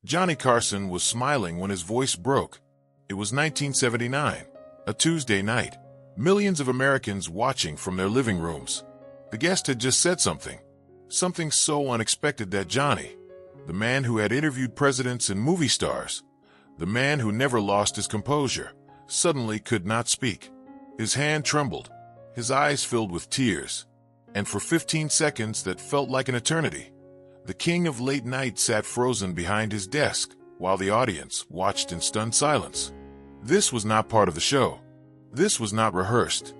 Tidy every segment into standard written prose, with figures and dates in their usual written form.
Johnny Carson was smiling when his voice broke. It was 1979, a Tuesday night. Millions of Americans watching from their living rooms. The guest had just said something so unexpected that Johnny, the man who had interviewed presidents and movie stars, the man who never lost his composure, suddenly could not speak. His hand trembled, his eyes filled with tears, and for 15 seconds that felt like an eternity, the king of late night sat frozen behind his desk while the audience watched in stunned silence. This was not part of the show. This was not rehearsed.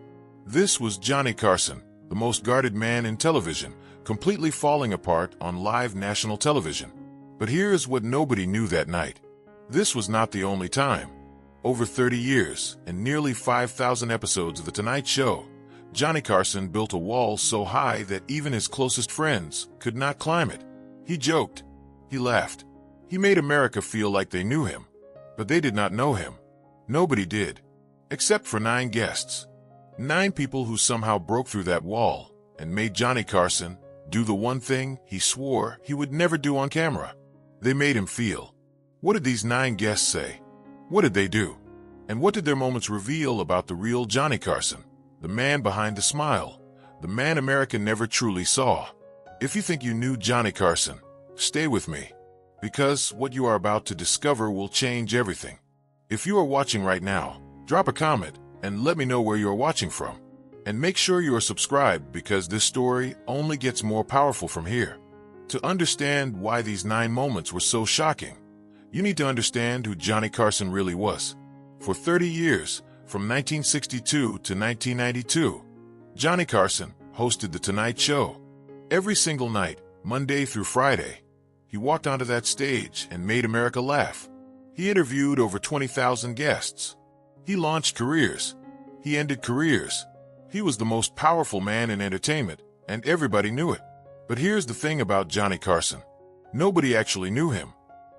This was Johnny Carson, the most guarded man in television, completely falling apart on live national television. But here is what nobody knew that night. This was not the only time. Over 30 years and nearly 5,000 episodes of The Tonight Show, Johnny Carson built a wall so high that even his closest friends could not climb it. He joked. He laughed. He made America feel like they knew him. But they did not know him. Nobody did. Except for 9 guests. 9 people who somehow broke through that wall and made Johnny Carson do the one thing he swore he would never do on camera. They made him feel. What did these 9 guests say? What did they do? And what did their moments reveal about the real Johnny Carson? The man behind the smile. The man America never truly saw. If you think you knew Johnny Carson, stay with me. Because what you are about to discover will change everything. If you are watching right now, drop a comment and let me know where you are watching from. And make sure you are subscribed because this story only gets more powerful from here. To understand why these 9 moments were so shocking, you need to understand who Johnny Carson really was. For 30 years, from 1962 to 1992, Johnny Carson hosted The Tonight Show. Every single night, Monday through Friday, he walked onto that stage and made America laugh. He interviewed over 20,000 guests. He launched careers. He ended careers. He was the most powerful man in entertainment, and everybody knew it. But here's the thing about Johnny Carson. Nobody actually knew him.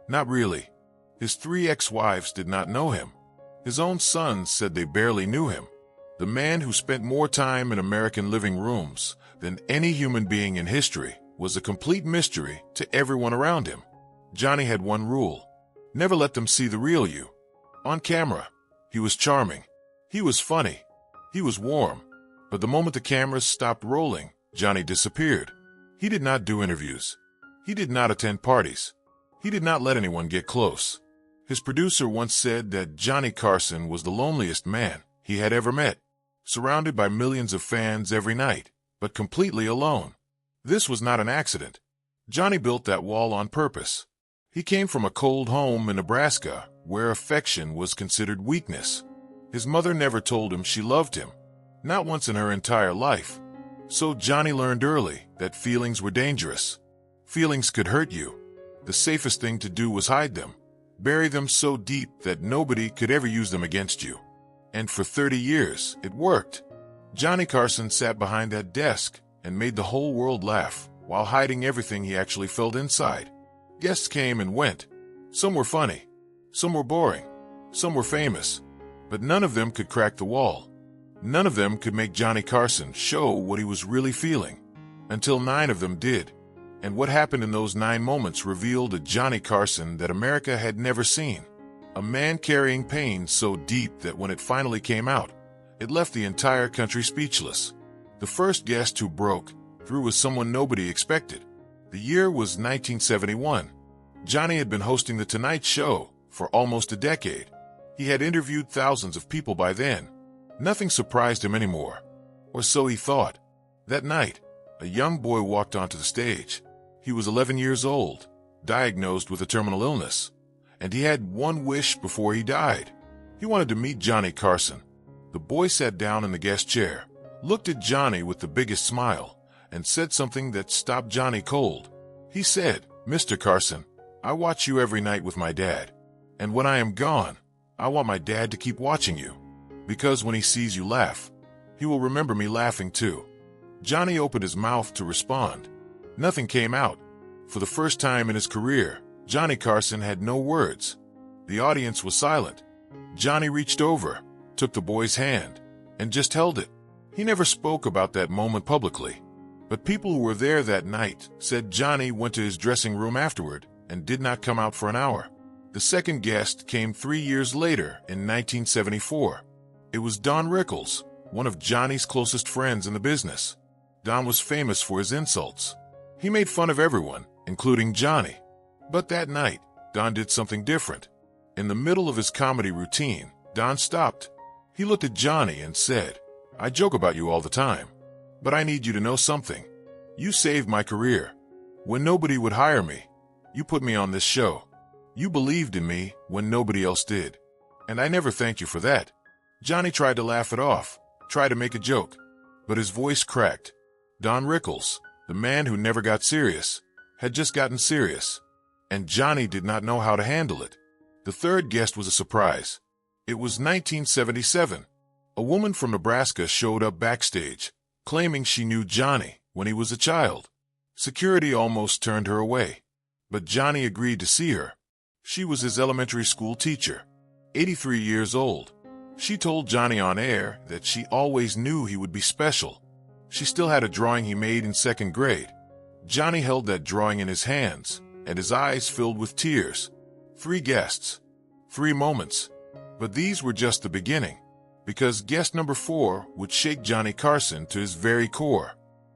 Not really. His 3 ex-wives did not know him. His own sons said they barely knew him. The man who spent more time in American living rooms than any human being in history was a complete mystery to everyone around him. Johnny had one rule. Never let them see the real you. On camera, he was charming. He was funny. He was warm. But the moment the cameras stopped rolling, Johnny disappeared. He did not do interviews. He did not attend parties. He did not let anyone get close. His producer once said that Johnny Carson was the loneliest man he had ever met, surrounded by millions of fans every night, but completely alone. This was not an accident. Johnny built that wall on purpose. He came from a cold home in Nebraska where affection was considered weakness. His mother never told him she loved him, not once in her entire life. So Johnny learned early that feelings were dangerous. Feelings could hurt you. The safest thing to do was hide them, bury them so deep that nobody could ever use them against you. And for 30 years, it worked. Johnny Carson sat behind that desk and made the whole world laugh while hiding everything he actually felt inside. Guests came and went. Some were funny. Some were boring. Some were famous. But none of them could crack the wall. None of them could make Johnny Carson show what he was really feeling. Until 9 of them did. And what happened in those 9 moments revealed a Johnny Carson that America had never seen. A man carrying pain so deep that when it finally came out, it left the entire country speechless. The first guest who broke through was someone nobody expected. The year was 1971. Johnny had been hosting The Tonight Show for almost a decade. He had interviewed thousands of people by then. Nothing surprised him anymore. Or so he thought. That night, a young boy walked onto the stage. He was 11 years old, diagnosed with a terminal illness, and he had one wish before he died. He wanted to meet Johnny Carson. The boy sat down in the guest chair, looked at Johnny with the biggest smile, and said something that stopped Johnny cold. He said, "Mr. Carson, I watch you every night with my dad. And when I am gone, I want my dad to keep watching you. Because when he sees you laugh, he will remember me laughing too." Johnny opened his mouth to respond. Nothing came out. For the first time in his career, Johnny Carson had no words. The audience was silent. Johnny reached over, took the boy's hand, and just held it. He never spoke about that moment publicly. But people who were there that night said Johnny went to his dressing room afterward and did not come out for an hour. The second guest came 3 years later in 1974. It was Don Rickles, one of Johnny's closest friends in the business. Don was famous for his insults. He made fun of everyone, including Johnny. But that night, Don did something different. In the middle of his comedy routine, Don stopped. He looked at Johnny and said, "I joke about you all the time, but I need you to know something. You saved my career. When nobody would hire me, you put me on this show. You believed in me when nobody else did. And I never thanked you for that." Johnny tried to laugh it off, tried to make a joke, but his voice cracked. Don Rickles, the man who never got serious, had just gotten serious, and Johnny did not know how to handle it. The third guest was a surprise. It was 1977. A woman from Nebraska showed up backstage, claiming she knew Johnny when he was a child. Security almost turned her away, but Johnny agreed to see her. She was his elementary school teacher, 83 years old. She told Johnny on air that she always knew he would be special. She still had a drawing he made in second grade. Johnny held that drawing in his hands, and his eyes filled with tears. 3 guests, 3 moments. But these were just the beginning, because guest number 4 would shake Johnny Carson to his very core.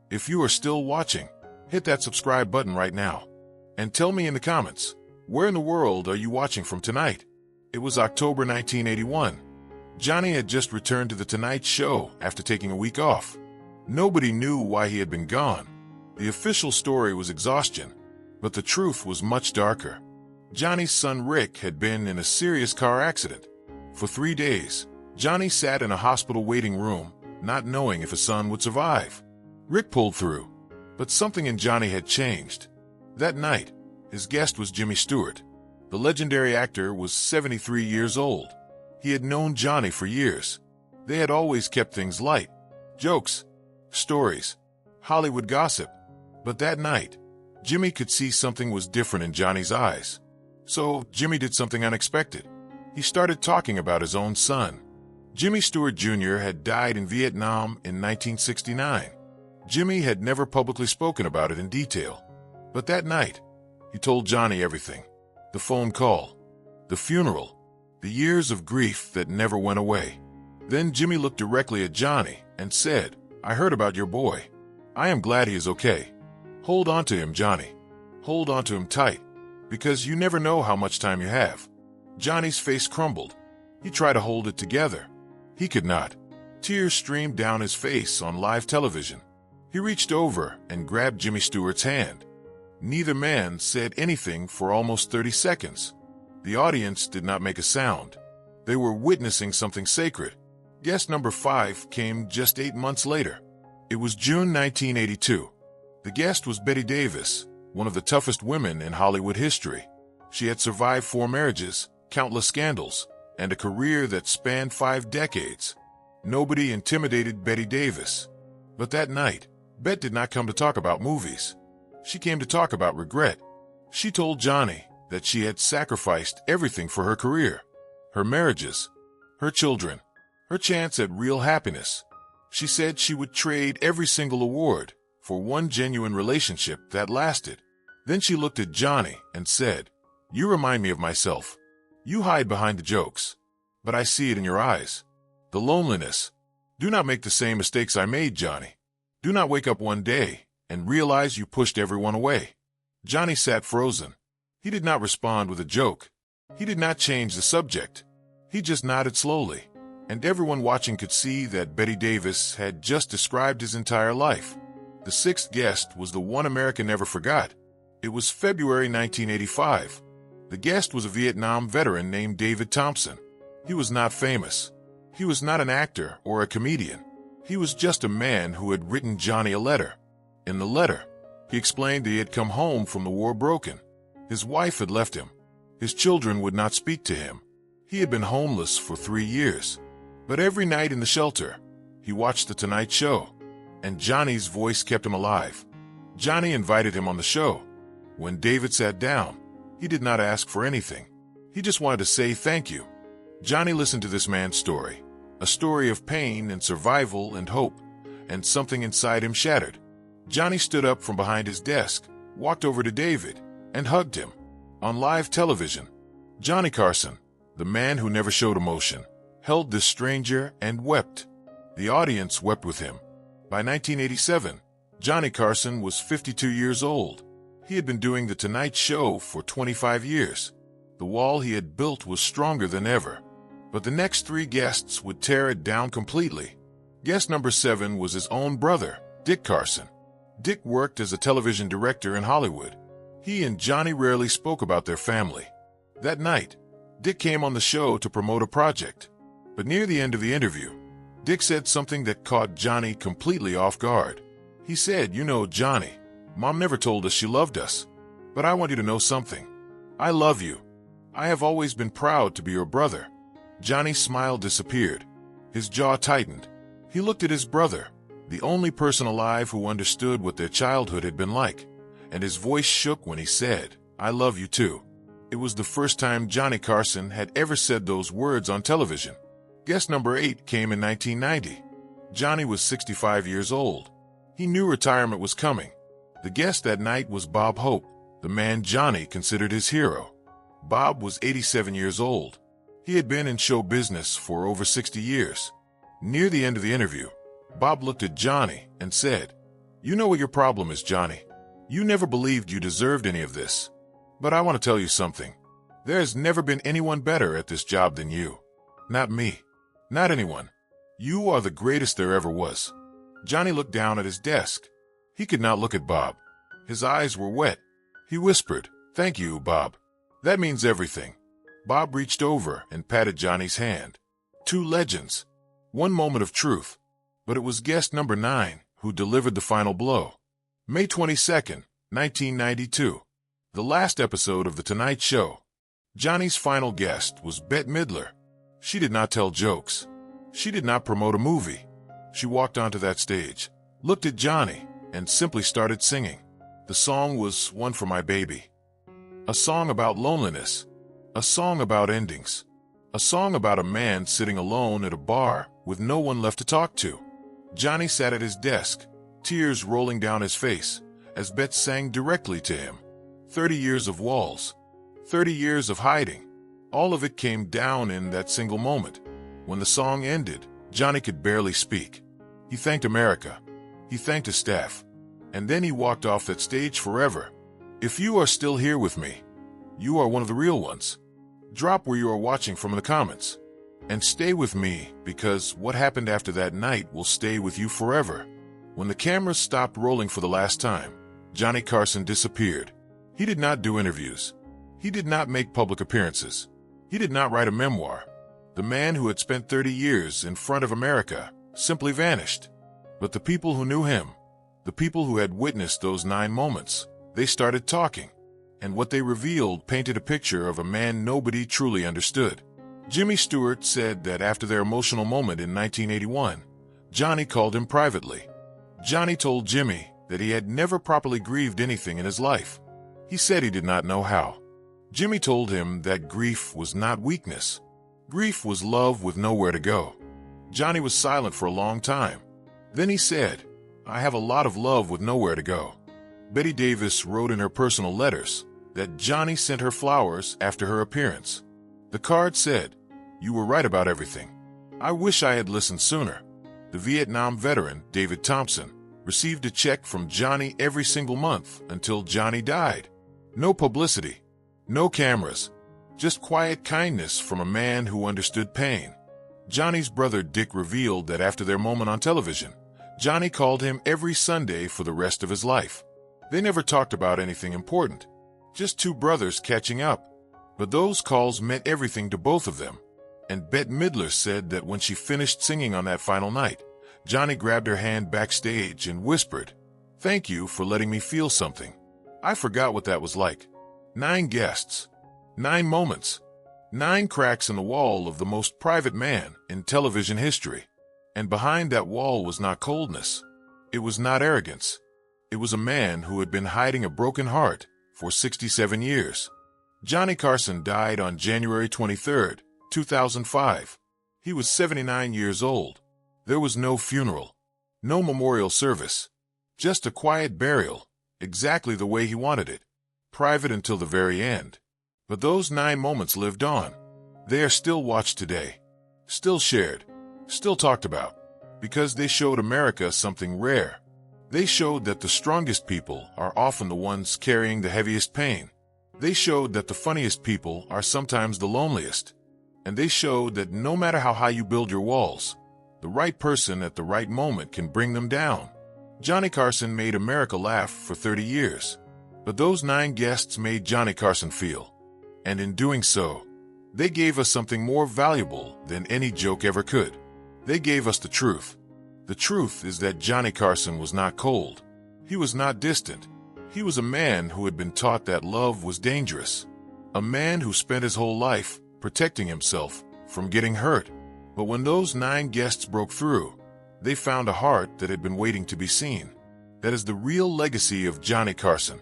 If you are still watching, hit that subscribe button right now. And tell me in the comments, where in the world are you watching from tonight? It was October 1981. Johnny had just returned to The Tonight Show after taking a week off. Nobody knew why he had been gone. The official story was exhaustion, but the truth was much darker. Johnny's son Rick had been in a serious car accident. For 3 days, Johnny sat in a hospital waiting room, not knowing if his son would survive. Rick pulled through, but something in Johnny had changed. That night, his guest was Jimmy Stewart. The legendary actor was 73 years old. He had known Johnny for years. They had always kept things light. Jokes, stories, Hollywood gossip. But that night, Jimmy could see something was different in Johnny's eyes. So Jimmy did something unexpected. He started talking about his own son. Jimmy Stewart Jr. had died in Vietnam in 1969. Jimmy had never publicly spoken about it in detail. But that night, he told Johnny everything. The phone call, the funeral, the years of grief that never went away. Then Jimmy looked directly at Johnny and said, "I heard about your boy. I am glad he is okay. Hold on to him, Johnny. Hold on to him tight, because you never know how much time you have." Johnny's face crumbled. He tried to hold it together. He could not. Tears streamed down his face on live television. He reached over and grabbed Jimmy Stewart's hand. Neither man said anything for almost 30 seconds. The audience did not make a sound. They were witnessing something sacred. Guest number 5 came just 8 months later. It was June 1982. The guest was Bette Davis, one of the toughest women in Hollywood history. She had survived 4 marriages, countless scandals, and a career that spanned 5 decades. Nobody intimidated Bette Davis. But that night, Bette did not come to talk about movies. She came to talk about regret. She told Johnny that she had sacrificed everything for her career, her marriages, her children, her chance at real happiness. She said she would trade every single award for one genuine relationship that lasted. Then she looked at Johnny and said, "You remind me of myself. You hide behind the jokes, but I see it in your eyes. The loneliness. Do not make the same mistakes I made, Johnny. Do not wake up one day and realize you pushed everyone away." Johnny sat frozen. He did not respond with a joke. He did not change the subject. He just nodded slowly, and everyone watching could see that Bette Davis had just described his entire life. The 6th guest was the one America never forgot. It was February 1985. The guest was a Vietnam veteran named David Thompson. He was not famous. He was not an actor or a comedian. He was just a man who had written Johnny a letter. In the letter, he explained that he had come home from the war broken. His wife had left him. His children would not speak to him. He had been homeless for 3 years. But every night in the shelter, he watched The Tonight Show, and Johnny's voice kept him alive. Johnny invited him on the show. When David sat down, he did not ask for anything. He just wanted to say thank you. Johnny listened to this man's story, a story of pain and survival and hope, and something inside him shattered. Johnny stood up from behind his desk, walked over to David, and hugged him. On live television, Johnny Carson, the man who never showed emotion, held this stranger and wept. The audience wept with him. By 1987, Johnny Carson was 52 years old. He had been doing The Tonight Show for 25 years. The wall he had built was stronger than ever. But the next three guests would tear it down completely. Guest number 7 was his own brother, Dick Carson. Dick worked as a television director in Hollywood. He and Johnny rarely spoke about their family. That night, Dick came on the show to promote a project. But near the end of the interview, Dick said something that caught Johnny completely off guard. He said, "You know, Johnny, Mom never told us she loved us. But I want you to know something. I love you. I have always been proud to be your brother." Johnny's smile disappeared. His jaw tightened. He looked at his brother, the only person alive who understood what their childhood had been like, and his voice shook when he said, "I love you too." It was the first time Johnny Carson had ever said those words on television. Guest number 8 came in 1990. Johnny was 65 years old. He knew retirement was coming. The guest that night was Bob Hope, the man Johnny considered his hero. Bob was 87 years old. He had been in show business for over 60 years. Near the end of the interview, Bob looked at Johnny and said, "You know what your problem is, Johnny. You never believed you deserved any of this. But I want to tell you something. There has never been anyone better at this job than you. Not me. Not anyone. You are the greatest there ever was." Johnny looked down at his desk. He could not look at Bob. His eyes were wet. He whispered, "Thank you, Bob. That means everything." Bob reached over and patted Johnny's hand. Two legends. One moment of truth. But it was guest number 9 who delivered the final blow. May 22nd, 1992. The last episode of The Tonight Show. Johnny's final guest was Bette Midler. She did not tell jokes. She did not promote a movie. She walked onto that stage, looked at Johnny, and simply started singing. The song was One for My Baby. A song about loneliness. A song about endings. A song about a man sitting alone at a bar with no one left to talk to. Johnny sat at his desk, tears rolling down his face, as Bette sang directly to him. 30 years of walls. 30 years of hiding. All of it came down in that single moment. When the song ended, Johnny could barely speak. He thanked America. He thanked his staff. And then he walked off that stage forever. If you are still here with me, you are one of the real ones. Drop where you are watching from in the comments. And stay with me, because what happened after that night will stay with you forever. When the cameras stopped rolling for the last time, Johnny Carson disappeared. He did not do interviews. He did not make public appearances. He did not write a memoir. The man who had spent 30 years in front of America simply vanished. But the people who knew him, the people who had witnessed those 9 moments, they started talking. And what they revealed painted a picture of a man nobody truly understood. Jimmy Stewart said that after their emotional moment in 1981, Johnny called him privately. Johnny told Jimmy that he had never properly grieved anything in his life. He said he did not know how. Jimmy told him that grief was not weakness. Grief was love with nowhere to go. Johnny was silent for a long time. Then he said, "I have a lot of love with nowhere to go." Betty Davis wrote in her personal letters that Johnny sent her flowers after her appearance. The card said, "You were right about everything. I wish I had listened sooner." The Vietnam veteran, David Thompson, received a check from Johnny every single month until Johnny died. No publicity, no cameras, just quiet kindness from a man who understood pain. Johnny's brother Dick revealed that after their moment on television, Johnny called him every Sunday for the rest of his life. They never talked about anything important, just two brothers catching up. But those calls meant everything to both of them. And Bette Midler said that when she finished singing on that final night, Johnny grabbed her hand backstage and whispered, "Thank you for letting me feel something. I forgot what that was like." 9 guests, 9 moments, 9 cracks in the wall of the most private man in television history. And behind that wall was not coldness. It was not arrogance. It was a man who had been hiding a broken heart for 67 years. Johnny Carson died on January 23, 2005. He was 79 years old. There was no funeral, no memorial service, just a quiet burial, exactly the way he wanted it, private until the very end. But those 9 moments lived on. They are still watched today, still shared, still talked about, because they showed America something rare. They showed that the strongest people are often the ones carrying the heaviest pain. They showed that the funniest people are sometimes the loneliest. And they showed that no matter how high you build your walls, the right person at the right moment can bring them down. Johnny Carson made America laugh for 30 years. But those 9 guests made Johnny Carson feel. And in doing so, they gave us something more valuable than any joke ever could. They gave us the truth. The truth is that Johnny Carson was not cold. He was not distant. He was a man who had been taught that love was dangerous. A man who spent his whole life protecting himself from getting hurt. But when those 9 guests broke through, they found a heart that had been waiting to be seen. That is the real legacy of Johnny Carson.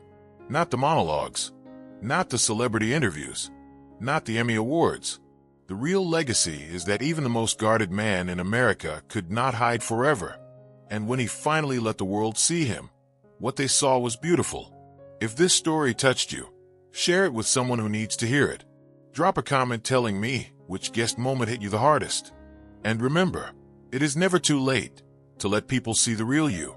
Not the monologues, not the celebrity interviews, not the Emmy Awards. The real legacy is that even the most guarded man in America could not hide forever. And when he finally let the world see him, what they saw was beautiful. If this story touched you, share it with someone who needs to hear it. Drop a comment telling me which guest moment hit you the hardest. And remember, it is never too late to let people see the real you.